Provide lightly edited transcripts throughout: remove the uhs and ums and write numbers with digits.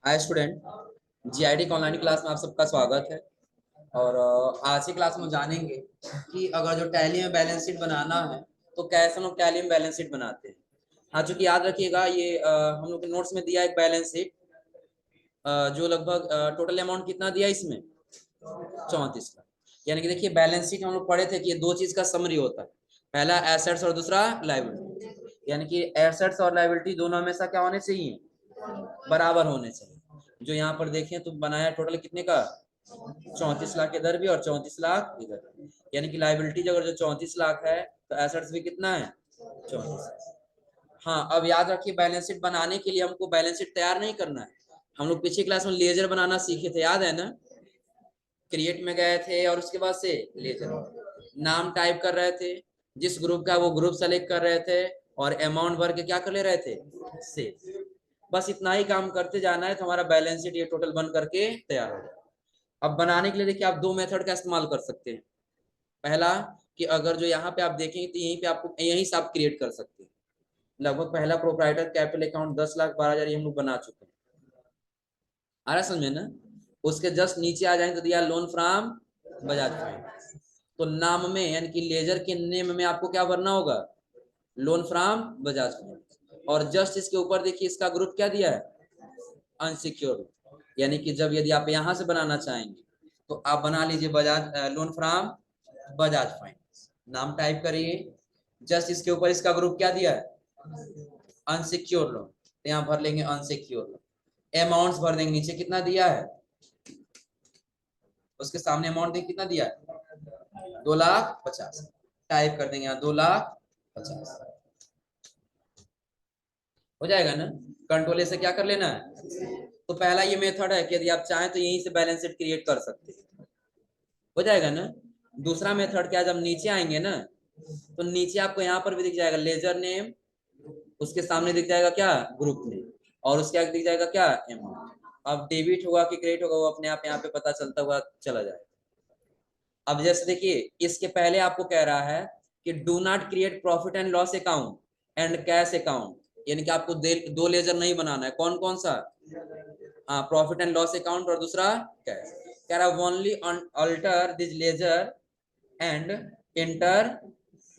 Hi student, GID के online class में आप सबका स्वागत है। और आज की क्लास में जानेंगे कि अगर जो टैली में बैलेंस शीट बनाना है तो कैसे हम लोग टैली में बैलेंस शीट बनाते हैं। हाँ, चूंकि याद रखिएगा ये हम लोग के नोट्स में दिया एक बैलेंस शीट जो लगभग टोटल अमाउंट कितना दिया इसमें 34 लाख। यानी कि देखिए बैलेंस शीट हम लोग पढ़े थे कि ये दो चीज का समरी होता है, पहला एसेट्स और दूसरा लायबिलिटी। यानी कि एसेट्स और लायबिलिटी दोनों हमेशा क्या होने चाहिए, बराबर होने चाहिए। जो यहाँ पर देखें तो बनाया टोटल कितने का 34 लाख इधर भी और 34 लाख इधर। यानी कि लाइबिलिटी अगर जो 34 लाख है तो एसेट्स भी कितना है 34। हाँ, अब याद रखिए बैलेंस शीट बनाने के लिए हमको बैलेंस शीट तैयार नहीं करना है। हम लोग पिछली क्लास में लेजर बनाना सीखे थे, याद है ना। क्रिएट में गए थे और उसके बाद से लेजर नाम टाइप कर रहे थे, जिस ग्रुप का वो ग्रुप सेलेक्ट कर रहे थे और अमाउंट भर के क्या कर ले रहे थे सेव। बस इतना ही काम करते जाना है तो हमारा बैलेंस शीट ये टोटल बन करके तैयार हो जाएगा। अब बनाने के लिए देखिए आप दो मेथड का इस्तेमाल कर सकते हैं। पहला कि अगर जो यहाँ पे आप देखेंगे तो यहीं पे आपको यहीं से आप क्रिएट कर सकते हैं। लगभग पहला प्रोप्राइटर कैपिटल अकाउंट 10,12,000 ये हम लोग बना चुके हैं। आ रहा समझ में ना। उसके जस्ट नीचे आ जाएंगे तो दिया लोन फ्रॉम बजाज फाइनेंस। तो नाम में यानी कि लेजर के नेम में आपको क्या भरना होगा, लोन फ्रॉम बजाज फाइनेंस। और जस्ट इसके ऊपर देखिए इसका ग्रुप क्या दिया है, अनसिक्योर्ड। यानी कि जब यदि आप यहां से बनाना चाहेंगे तो आप बना लीजिए Bajaj loan from Bajaj finance, नाम टाइप करिए। जस्ट इसके ऊपर इसका ग्रुप क्या दिया है, अनसिक्योर्ड लोन, तो यहाँ भर लेंगे अनसिक्योर्ड लोन। अमाउंट्स भर देंगे, नीचे कितना दिया है उसके सामने अमाउंट देखिए कितना दिया है 2,50,000। टाइप कर देंगे यहाँ 2,50,000 हो जाएगा ना। कंट्रोल से क्या कर लेना है। तो पहला ये मेथड है कि यदि आप चाहें तो यहीं से बैलेंस शीट क्रिएट कर सकते हैं, हो जाएगा ना। दूसरा मेथड क्या, जब नीचे आएंगे ना तो नीचे आपको यहाँ पर भी दिख जाएगा लेजर नेम, उसके सामने दिख जाएगा क्या ग्रुप नेम, और उसके आगे दिख जाएगा क्या अमाउंट। अब डेबिट होगा कि क्रेडिट होगा वो अपने आप यहाँ पे पता चलता हुआ चला जाएगा। अब जैसे देखिए इसके पहले आपको कह रहा है कि do not create profit and loss account and cash account. यानी कि आपको दो लेजर नहीं बनाना है। कौन कौन सा, हाँ, प्रॉफिट एंड लॉस अकाउंट और दूसरा कैश। कह रहा only alter this ledger and enter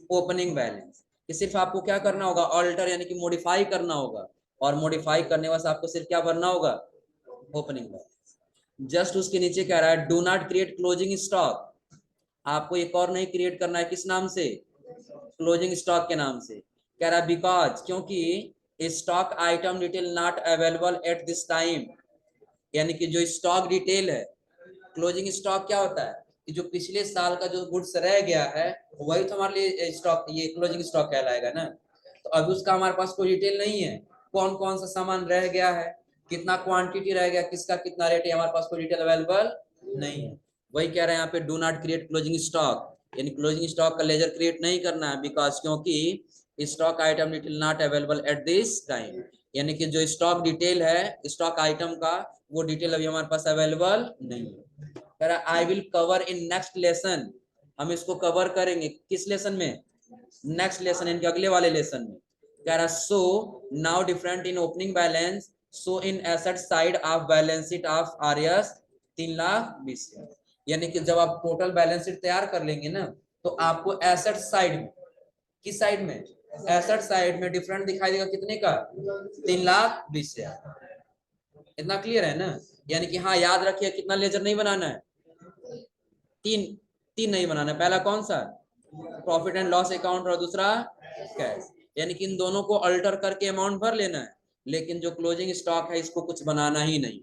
opening balance. कि सिर्फ आपको क्या करना होगा, अल्टर यानी कि मॉडिफाई करना होगा, और मॉडिफाई करने वास्ते आपको सिर्फ क्या भरना होगा, ओपनिंग बैलेंस। जस्ट उसके नीचे कह रहा है do not create closing stock. आपको एक और नहीं क्रिएट करना है, किस नाम से, क्लोजिंग स्टॉक के नाम से। कह रहा है बिकॉज क्योंकि stock item detail not available at this time. यानी कि जो स्टॉक डिटेल है, क्लोजिंग स्टॉक क्या होता है कि जो पिछले साल का जो गुड्स रह गया है वही तो हमारे लिए स्टॉक, ये क्लोजिंग स्टॉक कहलाएगा ना। तो अभी उसका हमारे पास कोई डिटेल नहीं है, कौन कौन सा सामान रह गया है, कितना क्वांटिटी रह गया, किसका कितना रेट है, हमारे पास कोई डिटेल अवेलेबल नहीं है। वही कह रहे हैं यहाँ पे do not create closing stock, यानी क्लोजिंग स्टॉक का लेजर क्रिएट नहीं करना है बिकॉज क्योंकि stock item detail not available at this time. यानी कि जो स्टॉक डिटेल है स्टॉक आइटम का वो डिटेल अभी हमारे पास अवेलेबल नहीं है। कह रहा I will cover in next lesson. हम इसको कवर करेंगे किस लेसन में, नेक्स्ट लेसन इनके अगले वाले लेसन में। कह रहा so now different in opening balance so in asset side of balance sheet of RS 3,20,000। यानी कि जब आप टोटल बैलेंस शीट तैयार कर लेंगे ना तो आपको एसेट साइड में, किस साइड में, एसेट साइड में डिफरेंट दिखाई देगा कितने का, 3,20,000। इतना क्लियर है ना। यानी कि हाँ याद रखिए कितना लेजर नहीं बनाना है, तीन। तीन नहीं बनाना है। पहला कौन सा, प्रॉफिट एंड लॉस अकाउंट, और दूसरा कैश। यानी कि इन दोनों को अल्टर करके अमाउंट भर लेना है, लेकिन जो क्लोजिंग स्टॉक है इसको कुछ बनाना ही नहीं।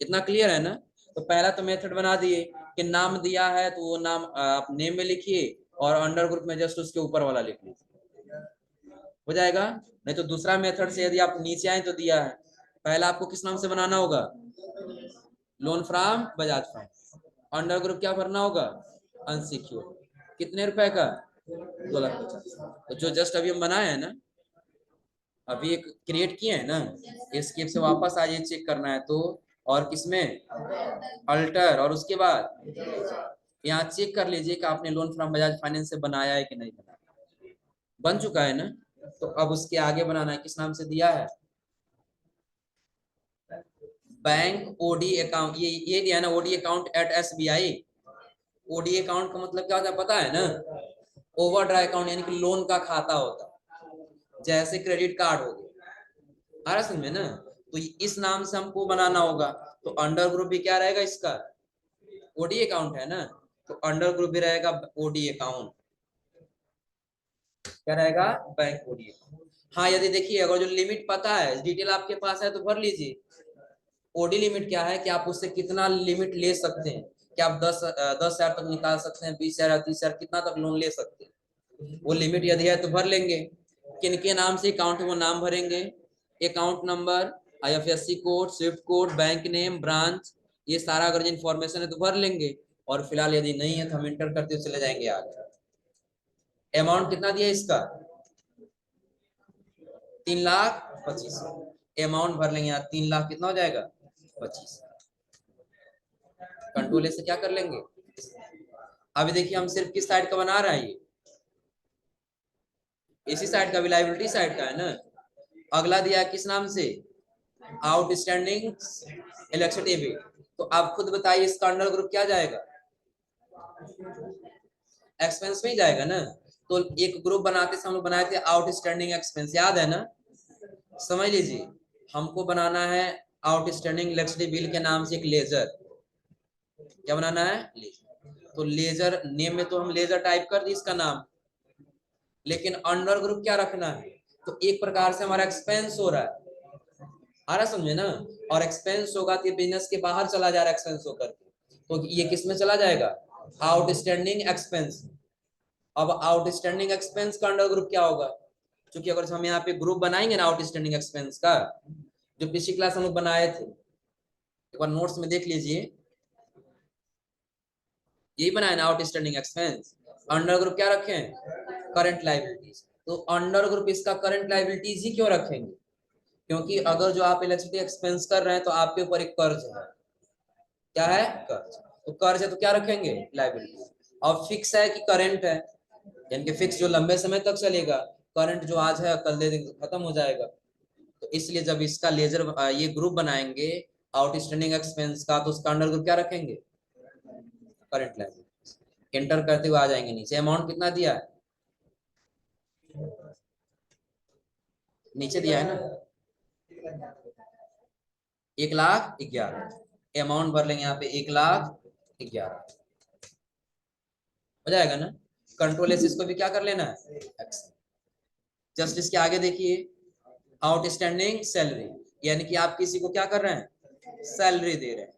इतना क्लियर है ना। तो पहला तो मेथड बना दिए कि नाम दिया है तो वो नाम आप नेम में लिखिए और अंडर ग्रुप में जस्ट उसके ऊपर वाला लिख लीजिए, हो जाएगा। नहीं तो दूसरा मेथड से यदि आप नीचे आए तो दिया है, पहला आपको किस नाम से बनाना होगा, loan from Bajaj finance. Under group क्या भरना होगा, अनसिक्योर्ड। कितने रुपए का, 2,50,000। तो जो जस्ट अभी हम बनाए हैं ना, अभी एक क्रिएट किए हैं ना, एस्केप से वापस आ जाइए चेक करना है तो। और किसमें, अल्टर, और उसके बाद यहाँ चेक कर लीजिए कि आपने लोन फ्रॉम बजाज फाइनेंस से बनाया है कि नहीं बनाया। बन चुका है ना। तो अब उसके आगे बनाना है, किस नाम से दिया है, बैंक ओडी अकाउंट, ये दिया है ना, OD account at SBI। OD account का मतलब क्या होता है पता है ना? ओवरड्राफ्ट अकाउंट यानी कि लोन का खाता होता है, जैसे क्रेडिट कार्ड हो गया। आ रहा समझ में ना? तो इस नाम से हमको बनाना होगा। तो अंडर ग्रुप भी क्या रहेगा इसका? ओडी अकाउंट है ना, तो अंडर ग्रुप भी रहेगा ओडी अकाउंट। क्या रहेगा? Bank OD account. हाँ, यदि देखिए अगर जो लिमिट पता है, डिटेल आपके पास है तो भर लीजिए। ओडी लिमिट क्या है कि आप उससे कितना लिमिट ले सकते हैं, कि आप 10,000 तक निकाल सकते हैं, 20,000, 30,000, कितना तक लोन ले सकते हैं। वो लिमिट यदि है तो भर लेंगे। किन के नाम से अकाउंट है वो नाम भरेंगे, account number, IFSC code, Swift code, bank name, branch, ये सारा अगर इन्फॉर्मेशन है तो भर लेंगे। और फिलहाल यदि नहीं है तो हम इंटर करते चले जाएंगे आगे। अमाउंट कितना दिया इसका? 3,25,000 अमाउंट भर लेंगे यहाँ। 3 लाख कितना हो जाएगा? 25। कंट्रोल से क्या कर लेंगे? अभी देखिए हम सिर्फ किस साइड का बना रहे हैं, ये इसी साइड का भी, लायबिलिटी साइड का है ना। अगला दिया किस नाम से? Outstanding electricity bill. तो आप खुद बताइए इसका अंडर ग्रुप क्या जाएगा? एक्सपेंस में ही जाएगा ना। तो एक ग्रुप बनाते समय हम लोग बनाए थे आउटस्टैंडिंग एक्सपेंस, याद है ना? समझ लीजिए हमको बनाना है आउटस्टैंडिंग इलेक्ट्रिसिटी बिल के नाम से एक लेजर। क्या बनाना है? लेजर। तो लेजर नेम में तो हम लेजर टाइप कर दी इसका नाम, लेकिन अंडर ग्रुप क्या रखना है? तो एक प्रकार से हमारा एक्सपेंस हो रहा है, आ रहा समझे ना? और एक्सपेंस होगा तो बिजनेस के बाहर चला जा रहा है एक्सपेंस होकर के, तो ये किस में चला जाएगा? Outstanding expense. अब आउटस्टैंडिंग एक्सपेंस का अंडर ग्रुप क्या होगा? क्योंकि अगर हम यहाँ पे ग्रुप बनाएंगे ना आउटस्टैंडिंग एक्सपेंस का, जो पिछली क्लास हम लोग बनाए थे, एक बार नोट्स में देख लीजिए, यही बनाया ना आउटस्टैंडिंग एक्सपेंस। अंडर ग्रुप क्या रखें? Current liabilities. तो अंडर ग्रुप इसका करंट लायबिलिटीज ही क्यों रखेंगे? क्योंकि अगर जो आप इलेक्ट्रिसिटी एक्सपेंस कर रहे हैं तो आपके ऊपर एक कर्ज है। क्या है? कर्ज। तो कर्ज है तो क्या रखेंगे? लायबिलिटी। और फिक्स है कि करंट है, यानी कि फिक्स जो लंबे समय तक चलेगा। करंट जो आज है कल दे देंगे खत्म हो जाएगा। तो इसलिए जब इसका लेजर ये ग्रुप बनाएंगे आउटस्टैंडिंग एक्सपेंस का, तो उसका अंडर ग्रुप क्या रखेंगे? Current liability. एंटर करते हुए आ जाएंगे नीचे। अमाउंट कितना दिया है? नीचे दिया है ना, 1,11,000। अमाउंट भर लेंगे यहाँ पे 1,11,000। हो जाएगा ना? कंट्रोल एस इसको भी क्या कर लेना है? जस्ट इसके आगे देखिए, आउटस्टैंडिंग सैलरी, यानी कि आप किसी को क्या कर रहे हैं? सैलरी दे रहे हैं।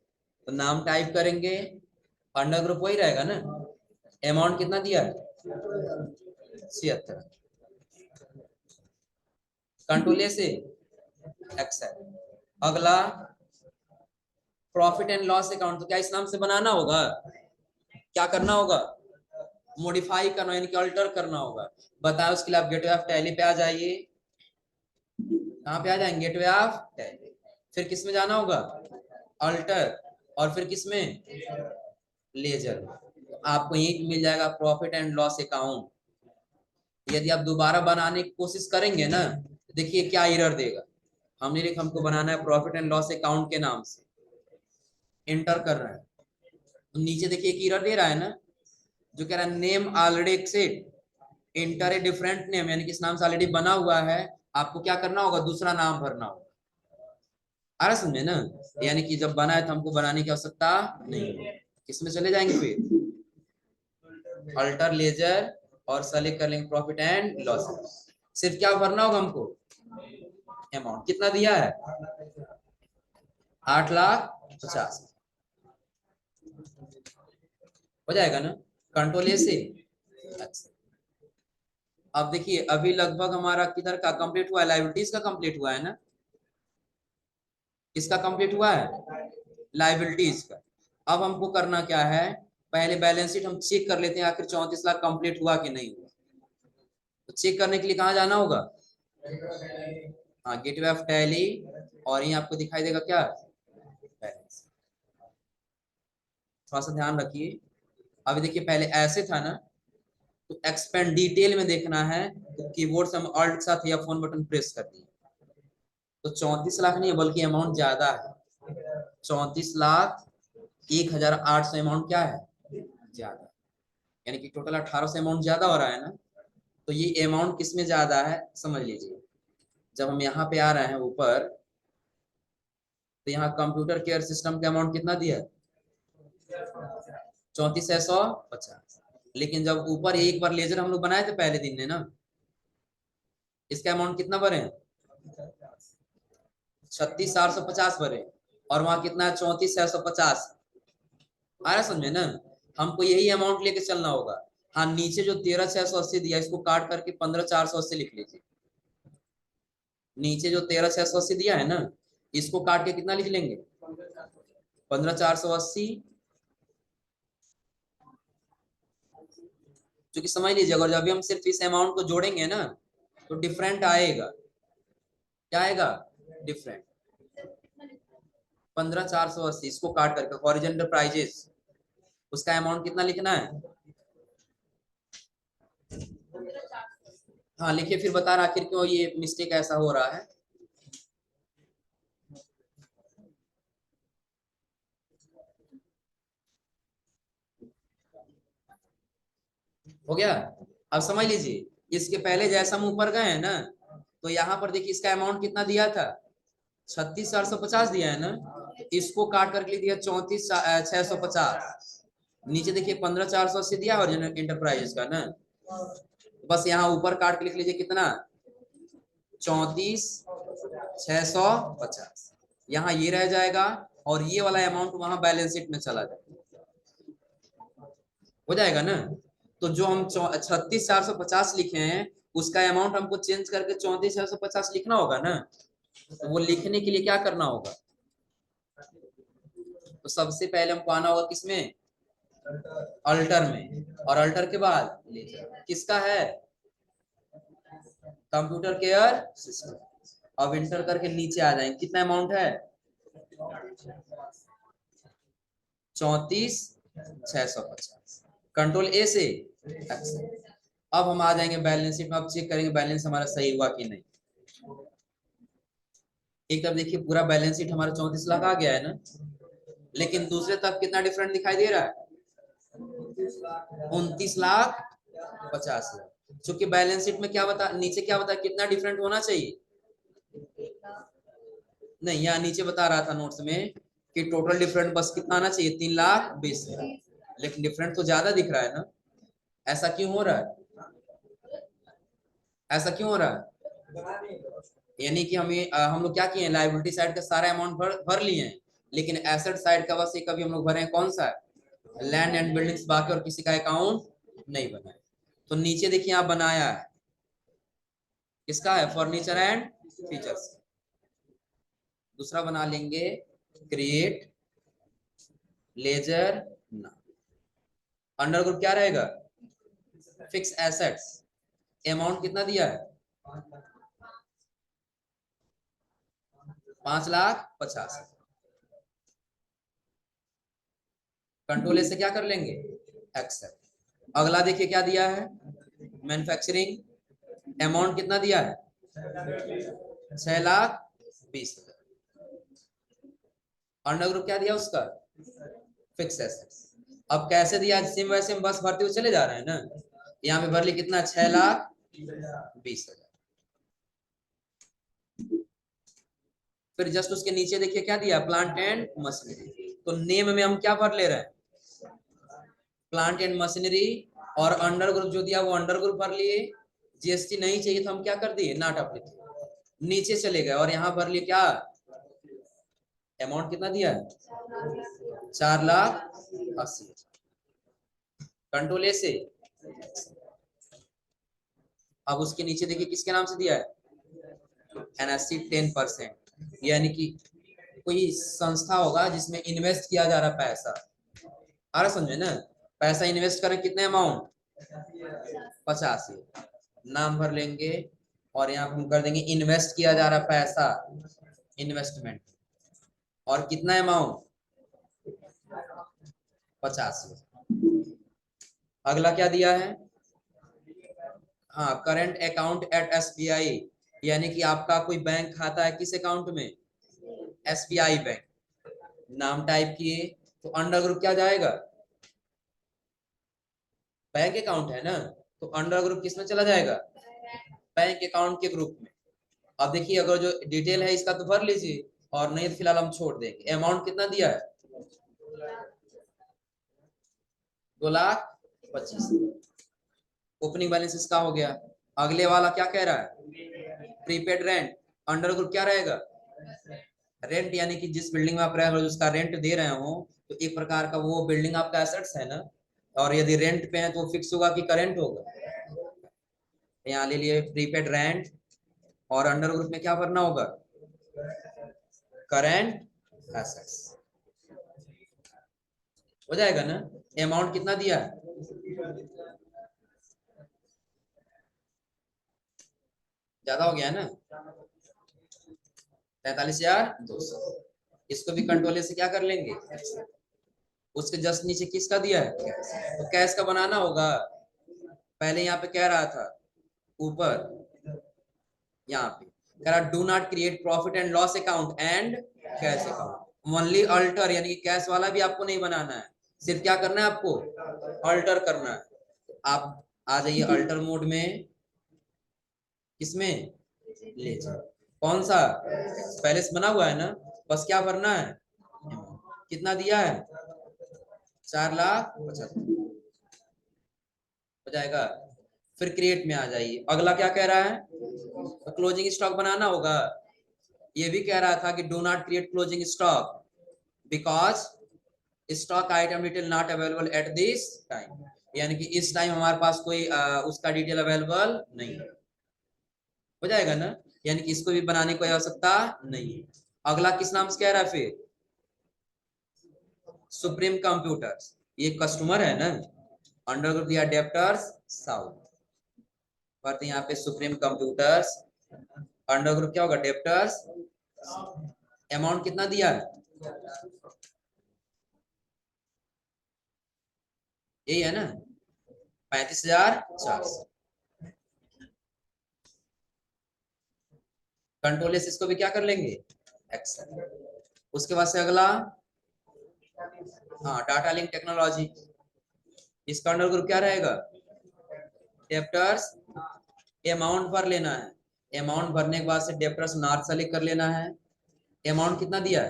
तो नाम टाइप करेंगे, अंडर ग्रुप वही रहेगा ना। अमाउंट कितना दिया है? 76। कंट्रोल ए से एक्सेल। अगला प्रॉफिट एंड लॉस अकाउंट, तो क्या इस नाम से बनाना होगा? क्या करना होगा? मॉडिफाई करना, यानी कि अल्टर करना होगा। बताओ उसके लिए आप गेटवे ऑफ टैली पे आ जाइए। कहाँ पे आ जाएंगे? Gateway of tally. फिर किस में जाना होगा? अल्टर। और फिर किस में? लेजर। तो आपको यही मिल जाएगा प्रॉफिट एंड लॉस अकाउंट। यदि आप दोबारा बनाने की कोशिश करेंगे ना, देखिए क्या एरर देगा। हमने लिखा हमको बनाना है प्रॉफिट एंड लॉस अकाउंट के नाम से, इंटर कर रहे हैं तो नीचे देखिए एक एरर दे रहा है ना, जो कह रहा है name already accept, enter a different name, यानी कि इस नाम से ऑलरेडी बना हुआ है, आपको क्या करना होगा? दूसरा नाम भरना होगा। आ रहा समझे ना? यानी कि जब बना है तो हमको बनाने की आवश्यकता नहीं है। किसमें चले जाएंगे फिर? अल्टर, लेजर, और सेलेक्ट कर लेंगे प्रॉफिट एंड लॉस। सिर्फ क्या भरना होगा हमको? अमाउंट कितना दिया है? 8,50,000। हो जाएगा ना? कंट्रोल ए से। अच्छा, अब देखिए अभी लगभग हमारा किधर का कंप्लीट हुआ है? लायबिलिटीज का कंप्लीट हुआ है ना? किसका कंप्लीट हुआ है? लायबिलिटीज का। अब हमको करना क्या है? पहले बैलेंस शीट हम चेक कर लेते हैं आखिर 34 लाख कंप्लीट हुआ कि नहीं हुआ। तो चेक करने के लिए कहाँ जाना होगा? हाँ, गेटवे ऑफ टैली। और ये आपको दिखाई देगा क्या? बैलेंस। थोड़ा सा ध्यान रखिए। अभी देखिए पहले ऐसे था ना, तो एक्सपेंड डिटेल में देखना है तो कीबोर्ड से हम ऑल्ट के साथ या फोन बटन प्रेस कर दिए। तो 34 लाख नहीं है बल्कि अमाउंट ज्यादा है। 34,01,800 अमाउंट क्या है ज्यादा, यानी कि टोटल 1800 अमाउंट ज्यादा हो रहा है ना। तो ये अमाउंट किस में ज्यादा है समझ लीजिए। जब हम यहाँ पे आ रहे हैं ऊपर, तो यहाँ कंप्यूटर केयर सिस्टम का अमाउंट कितना दिया है 34,650। लेकिन जब ऊपर एक बार लेजर हम लोग बनाए थे पहले दिन में ना, इसका अमाउंट कितना भरे 36,450 भरे, और वहां कितना है 34,650। आ रहा समझे ना, हमको यही अमाउंट लेके चलना होगा। हाँ नीचे जो 13,680 दिया इसको काट करके 15,480 लिख लीजिए। नीचे जो 13,680 दिया है ना, इसको काट के कितना लिख लेंगे 15,480। क्योंकि समझ लीजिए अगर जब भी हम सिर्फ इस अमाउंट को जोड़ेंगे ना तो डिफरेंट आएगा। क्या आएगा डिफरेंट 15,480, इसको काट करके हॉरिजॉन्टल प्राइजेस उसका अमाउंट कितना लिखना है। हाँ लिखिए, फिर बता रहा आखिर क्यों ये मिस्टेक ऐसा हो रहा है। हो गया। अब समझ लीजिए, इसके पहले जैसा हम ऊपर गए हैं ना, तो यहाँ पर देखिए इसका अमाउंट कितना दिया था 36,450 दिया है ना, इसको काट करके लिख दिया 34,650। नीचे देखिए 15,480 दिया और इंटरप्राइजेस का ना, बस यहाँ ऊपर काट के लिख लीजिए कितना 34,650। यहाँ ये रह जाएगा और ये वाला अमाउंट वहां बैलेंस शीट में चला जाएगा। हो जाएगा ना। तो जो हम 36,450 लिखे हैं उसका अमाउंट हमको चेंज करके 34,650 लिखना होगा ना। तो वो लिखने के लिए क्या करना होगा, तो सबसे पहले हमको आना होगा किसमें अल्टर में, और अल्टर के बाद किसका है कंप्यूटर केयर सिस्टम। अब इंटर करके नीचे आ जाएंगे, कितना अमाउंट है 34,650। कंट्रोल ए से अब हम आ जाएंगे बैलेंस शीट में। अब चेक करेंगे बैलेंस हमारा सही हुआ कि नहीं। एक तरफ देखिए पूरा बैलेंस शीट हमारा 34 लाख आ गया है ना, लेकिन दूसरे तरफ कितना डिफरेंट दिखाई दे रहा है 29,50,00,000। क्योंकि बैलेंस शीट में क्या बता नीचे क्या बता कितना डिफरेंट होना चाहिए, नहीं यहाँ नीचे बता रहा था नोट्स में कि टोटल डिफरेंट बस कितना आना चाहिए 3,20,000, लेकिन डिफरेंट तो ज्यादा दिख रहा है ना। ऐसा क्यों हो रहा है, ऐसा क्यों हो रहा है, यानी कि हम लोग क्या किए लायबिलिटी साइड का सारा अमाउंट भर लिए हैं, लेकिन एसेट साइड का बस एक अभी हम लोग भरे हैं कौन सा लैंड एंड बिल्डिंग्स, बाकी और किसी का अकाउंट नहीं बना है। तो नीचे देखिए आप बनाया है किसका है फर्नीचर एंड फीचर्स। दूसरा बना लेंगे क्रिएट लेजर ना, अंडर ग्रुप क्या रहेगा फिक्स एसेट्स। अमाउंट कितना दिया है 5,50,000। कंट्रोल ए से क्या कर लेंगे एक्सेप्ट। अगला देखिए क्या दिया है मैन्युफैक्चरिंग, अमाउंट कितना दिया है 6,20,000। अंडर ग्रुप क्या दिया उसका फिक्स एसेट्स। अब कैसे दिया सेम वैसे हम बस भरते हुए चले जा रहे हैं ना। यहाँ पे भर ली कितना 6,20,000। फिर जस्ट उसके नीचे देखिए क्या दिया प्लांट एंड मशीनरी। तो नेम में हम क्या भर ले रहे हैं प्लांट एंड मशीनरी, और अंडर ग्रुप जो दिया वो अंडर ग्रुप भर लिए। जीएसटी नहीं चाहिए तो हम क्या कर दिए नॉट एप्लीकेबल, नीचे चले गए और यहाँ भर लिए क्या अमाउंट कितना दिया है 4,80,000। कंट्रोल ए से अब उसके नीचे देखिए किसके नाम से दिया है एनएससी 10%, यानी कि कोई संस्था होगा जिसमें इन्वेस्ट किया जा रहा पैसा। आ रहा समझे ना, पैसा इन्वेस्ट करें कितने अमाउंट 85, नाम भर लेंगे और यहाँ हम कर देंगे इन्वेस्ट किया जा रहा पैसा इन्वेस्टमेंट, और कितना अमाउंट 85। अगला क्या दिया है हाँ करंट अकाउंट एट एसबीआई, यानी कि आपका कोई बैंक खाता है किस अकाउंट में एसबीआई बैंक। नाम टाइप किए तो अंडर ग्रुप क्या जाएगा, बैंक अकाउंट है ना, तो अंडर ग्रुप किसमें चला जाएगा, बैंक अकाउंट के ग्रुप में। अब देखिए अगर जो डिटेल है इसका तो भर लीजिए, और नहीं तो फिलहाल हम छोड़ देंगे। अमाउंट कितना दिया है, 2,25,000। ओपनिंग बैलेंस इसका हो गया। अगले वाला क्या कह रहा है, प्रीपेड रेंट। अंडर ग्रुप क्या रहेगा, रेंट, यानी कि जिस बिल्डिंग में आप रह रहे हो उसका रेंट दे रहे हो, तो एक प्रकार का वो बिल्डिंग आपका एसेट्स है ना, और यदि रेंट पे है तो फिक्स होगा कि करेंट होगा। यहाँ ले लिए प्रीपेड रेंट, और अंडर ग्रुप में क्या भरना होगा, करेंट एसेट्स। हो जाएगा ना। अमाउंट कितना दिया है, ज्यादा हो गया ना, 43,200। इसको भी कंट्रोल से क्या कर लेंगे, उसके जस्ट नीचे किसका दिया है, तो कैश का बनाना होगा। पहले यहाँ पे कह रहा था ऊपर, यहाँ पे कह रहा do not create profit and loss account and cash account, only alter, यानी कि कैश वाला भी आपको नहीं बनाना है, सिर्फ क्या करना है आपको, अल्टर करना है। आप आ जाइए अल्टर मोड में, किसमें, लेजर। कौन सा, पहले से बना हुआ है ना, बस क्या भरना है, कितना दिया है, 4,75,000 हो जाएगा। फिर क्रिएट में आ जाइए। अगला क्या कह रहा है, तो क्लोजिंग स्टॉक बनाना होगा। ये भी कह रहा था कि do not create closing stock because stock item detail not available at this time, यानी कि इस टाइम हमारे पास कोई उसका डिटेल अवेलेबल नहीं है। हो जाएगा ना, यानी कि इसको भी बनाने की आवश्यकता नहीं है। अगला किस नाम से कह रहा है, फिर सुप्रीम कंप्यूटर्स, ये कस्टमर है ना, अंडर ग्रुप दिया डेप्टर्स साउथ, पर यहाँ पे सुप्रीम कंप्यूटर्स, अंडर ग्रुप क्या होगा, डेप्टर्स। अमाउंट कितना दिया है, यही है ना, 35,400। कंट्रोल एस इसको भी क्या कर लेंगे, एक्सेल। उसके बाद से अगला, हाँ डाटा लिंक टेक्नोलॉजी, इसका अंडर ग्रुप क्या रहेगा, डेप्टर्स। अमाउंट भर लेना है, अमाउंट भरने के बाद से डेप्टर्स नॉट सेलेक्ट कर लेना है। अमाउंट कितना दिया है,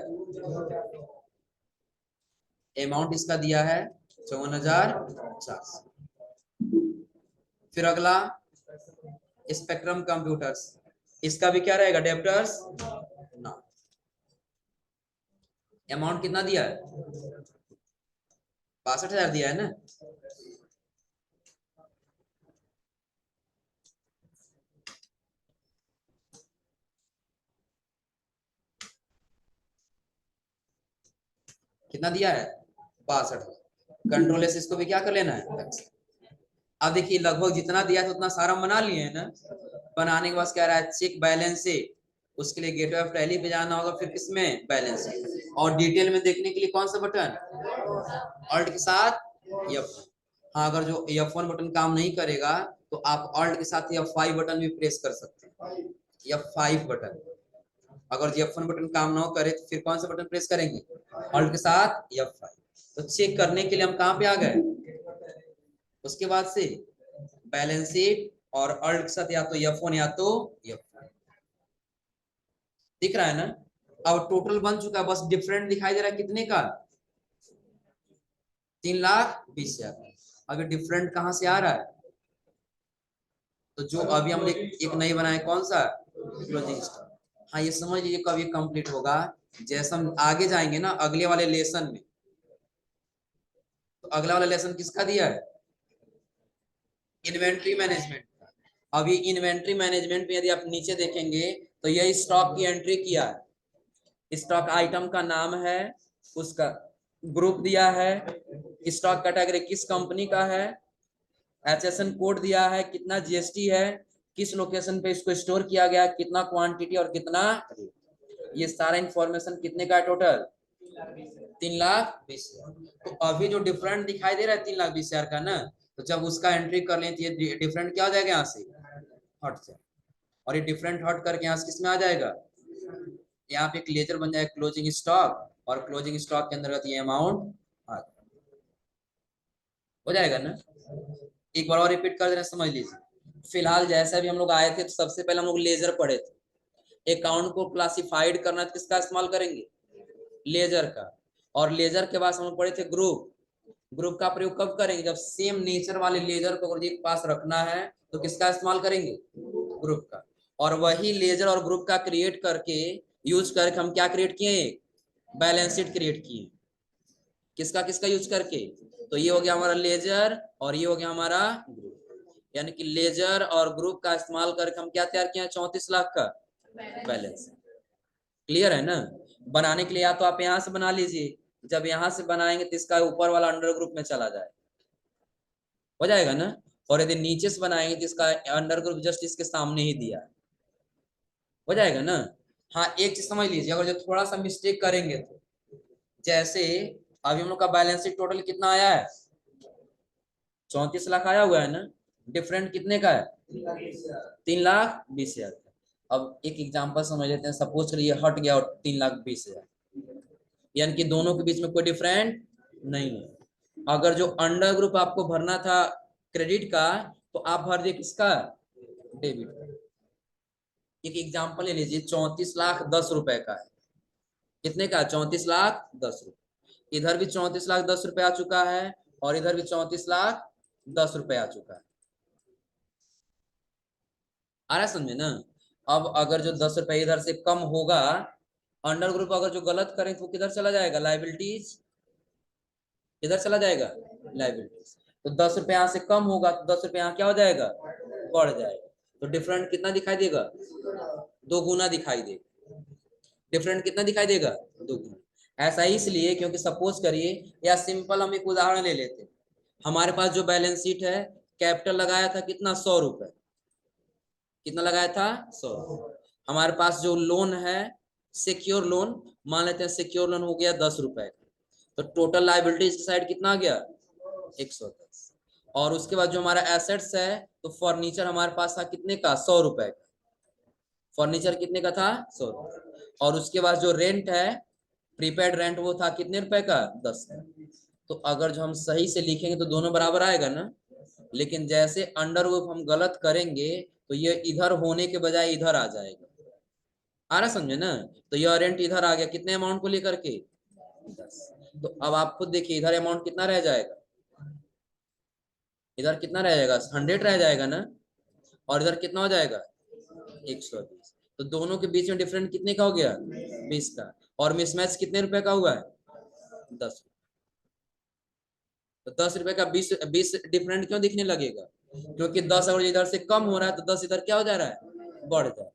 अमाउंट इसका दिया है 54,400। फिर अगला स्पेक्ट्रम कंप्यूटर्स, इसका भी क्या रहेगा, डेप्टर्स ना। अमाउंट कितना दिया है, 62,000 दिया है ना। कितना दिया है, 62। कंट्रोल एस इसको भी क्या कर लेना है। अब देखिए लगभग जितना दिया था उतना सारा बना लिए है ना। बनाने के बाद कह रहा है चेक बैलेंस शीट, उसके लिए गेटवे ऑफ टैली पे जाना होगा, फिर किसमें, बैलेंस शीट। और डिटेल में देखने के लिए कौन सा बटन, ऑल्ट के साथ F। हाँ अगर जो F1 बटन काम नहीं करेगा तो आप ऑल्ट के साथ F5 बटन भी प्रेस कर सकते हैं, F5 बटन। अगर F1 बटन काम ना करे तो फिर कौन सा बटन प्रेस करेंगे, ऑल्ट के साथ F5। तो चेक करने के लिए हम कहाँ पे आ गए, उसके बाद से बैलेंस शीट, और अल्ट के साथ या तो F1 या तो F5। दिख रहा है ना। अब टोटल बन चुका है, बस डिफरेंट दिखाई दे रहा है कितने का, 3,20,000। अभी डिफरेंट कहां से आ रहा है, तो जो अभी हमने एक नई बनाए, कौन सा, क्लोजिंग स्टॉक। हाँ ये समझ लीजिए कब ये कंप्लीट होगा, जैसे हम आगे जाएंगे ना अगले वाले लेसन में। तो अगला वाला लेसन किसका दिया है, इन्वेंट्री मैनेजमेंट। अभी इन्वेंट्री मैनेजमेंट में यदि आप नीचे देखेंगे तो यह स्टॉक की एंट्री किया है, स्टॉक आइटम का नाम है, उसका ग्रुप दिया है, स्टॉक कैटेगरी किस कंपनी का है, एचएसएन कोड दिया है, कितना जीएसटी है, किस लोकेशन पे इसको स्टोर किया गया, कितना क्वांटिटी और कितना, ये सारा इंफॉर्मेशन कितने का है टोटल, 3,20,000। तो अभी जो डिफरेंट दिखाई दे रहा है 3,20,000 का ना, तो जब उसका एंट्री कर लें तो ये डिफरेंट क्या हो जाएगा, यहाँ से हट जाए, और ये डिफरेंट हट करके यहाँ से किस में आ जाएगा, यहाँ पे एक लेजर बन जाएगा क्लोजिंग स्टॉक, और क्लोजिंग स्टॉक के अंतर्गत ये अमाउंट आ गया। हो जाएगा ना? एक बार और रिपीट कर देना, समझ लीजिए। फिलहाल जैसे भी हम लोग आए थे तो सबसे पहले हम लोग लेजर पढ़े थे। अकाउंट को क्लासिफाइड करना तो किसका इस्तेमाल करेंगे? लेजर का। और लेजर के बाद हम लोग पढ़े थे ग्रुप। ग्रुप का प्रयोग कब करेंगे? जब सेम नेचर वाले लेजर को अगर एक पास रखना है तो किसका इस्तेमाल करेंगे? ग्रुप का। और वही लेजर और ग्रुप का क्रिएट करके यूज करके हम क्या क्रिएट किए? बैलेंस शीट क्रिएट किए। किसका किसका यूज करके? तो ये हो गया हमारा लेजर और ये हो गया हमारा ग्रुप। यानी कि लेजर और ग्रुप का इस्तेमाल करके हम क्या तैयार किए हैं? 34 लाख का बैलेंस। क्लियर है ना? बनाने के लिए या तो आप यहां से बना लीजिए, जब यहां से बनाएंगे तो इसका ऊपर वाला अंडर ग्रुप में चला जाए, हो जाएगा ना? और यदि नीचे से बनाएंगे तो इसका अंडर ग्रुप जस्ट इसके सामने ही दिया है, हो जाएगा ना? हाँ, एक चीज समझ लीजिए, अगर जो थोड़ा सा मिस्टेक करेंगे तो जैसे अभी हम लोग का बैलेंस शीट टोटल कितना आया है? 34 लाख आया हुआ है ना? डिफरेंट कितने का है? 3,20,000 का। अब एक एग्जांपल समझ लेते हैं। सपोज करिए हट गया और 3,20,000, यानी कि दोनों के बीच में कोई डिफरेंट नहीं है। अगर जो अंडर ग्रुप आपको भरना था क्रेडिट का तो आप भर दिए किसका? डेबिट का। एक एग्जांपल ले लीजिए, 34,10,00,000 का है। कितने का? 34,10,00,000। इधर भी 34,10,00,000 आ चुका है और इधर भी 34,10,00,000 आ चुका है। आ रहा समझे ना? अब अगर जो 10 रुपए इधर से कम होगा, अंडर ग्रुप अगर जो गलत करें तो किधर चला जाएगा? लाइबिलिटीज। किधर चला जाएगा? लाइबिलिटीज। तो 10 रुपए यहाँ से कम होगा तो 10 रुपए यहाँ क्या हो जाएगा? बढ़ जाएगा। तो डिफरेंट कितना दिखाई देगा? 2 गुना दिखाई देगा। डिफरेंट कितना दिखाई देगा? 2 गुना। ऐसा इसलिए क्योंकि सपोज करिए, या सिंपल हम एक उदाहरण ले लेते हैं। हमारे पास जो बैलेंस शीट है, कैपिटल लगाया था कितना? 100 रुपए। कितना लगाया था? 100। हमारे पास जो लोन है सिक्योर लोन, मान लेते हैं सिक्योर लोन हो गया 10 रुपए का, तो टोटल लाइबिलिटीज की साइड कितना आ गया? 110। और उसके बाद जो हमारा एसेट्स है, तो फर्नीचर हमारे पास था कितने का? 100 रुपए का। फर्नीचर कितने का था? 100 रुपए। और उसके बाद जो रेंट है, प्रीपेड रेंट, वो था कितने रुपए का? 10 का। तो अगर जो हम सही से लिखेंगे तो दोनों बराबर आएगा ना? लेकिन जैसे अंडर ग्रुप हम गलत करेंगे तो ये इधर होने के बजाय इधर आ जाएगा। आ रहा समझे ना? तो ये रेंट इधर आ गया कितने अमाउंट को लेकर के? 10। तो अब आप खुद देखिए, इधर अमाउंट कितना रह जाएगा? इधर कितना रह जाएगा? 100 रह जाएगा ना? और इधर कितना हो जाएगा? 120। तो दोनों के बीच में डिफरेंट कितने का हो गया? 20 का। और मिसमैच कितने रुपए का हुआ है? 10। तो 10 रुपए का 20 डिफरेंट क्यों दिखने लगेगा? क्योंकि 10 अगर इधर से कम हो रहा है तो 10 इधर क्या हो जा रहा है? बढ़ जा रहा है।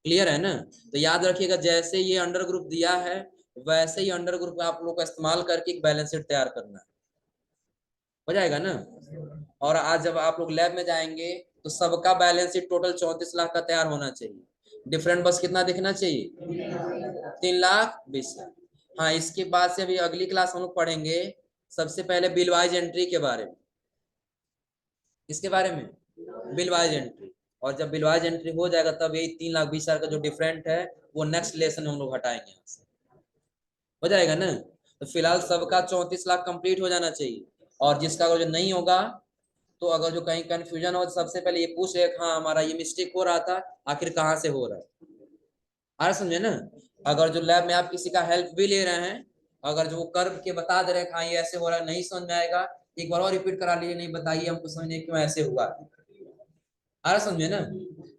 क्लियर है ना? तो याद रखिएगा, जैसे ये अंडर ग्रुप दिया है वैसे ही अंडर ग्रुप आप लोग का इस्तेमाल करके एक बैलेंस शीट तैयार करना है, हो जाएगा ना? और आज जब आप लोग लैब में जाएंगे तो सबका बैलेंस शीट टोटल 34 लाख का तैयार होना चाहिए। डिफरेंट बस कितना दिखना चाहिए? 3,20,000। हाँ, इसके बाद से अभी अगली क्लास हम लोग पढ़ेंगे सबसे पहले बिल वाइज एंट्री के बारे में। इसके बारे में बिल वाइज एंट्री। और जब बिल वाइज एंट्री हो जाएगा तब यही 3,20,000 का जो डिफरेंट है वो नेक्स्ट लेसन में हम लोग हटाएंगे यहाँ से, हो जाएगा ना? तो फिलहाल सबका 34 लाख कंप्लीट हो जाना चाहिए। और जिसका अगर जो नहीं होगा, तो अगर जो कहीं कंफ्यूजन हो तो सबसे पहले ये पूछ ले, हाँ हमारा ये मिस्टेक हो रहा था, आखिर कहाँ से हो रहा है। आ रहा समझे ना? अगर जो लैब में आप किसी का हेल्प भी ले रहे हैं, अगर जो वो कर के बता दे रहे हैं हाँ ये ऐसे हो रहा है, नहीं समझ में आएगा, एक बार और रिपीट करा लीजिए, नहीं बताइए हमको समझने क्यों ऐसे हुआ। आ रहा समझे ना?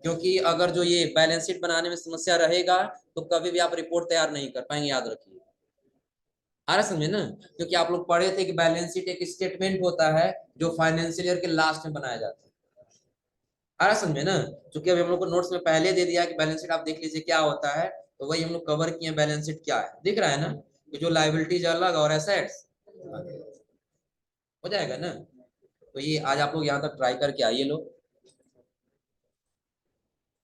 क्योंकि अगर जो ये बैलेंस शीट बनाने में समस्या रहेगा तो कभी भी आप रिपोर्ट तैयार नहीं कर पाएंगे, याद रखिए। आ रहा समझे ना? क्योंकि आप लोग पढ़े थे कि बैलेंस शीट एक स्टेटमेंट होता है जो फाइनेंशियल ईयर के लास्ट में बनाया जाता है। आ रहा समझे ना? क्योंकि अभी हम लोग को नोट्स में पहले दे दिया कि बैलेंस शीट आप देख लीजिए क्या होता है, तो वही हम लोग कवर किए। बैलेंस शीट क्या है दिख रहा है ना? कि जो लायबिलिटीज अलग और एसेट्स, हो जाएगा ना? तो ये आज आप लोग यहाँ तक ट्राई करके आइए लोग।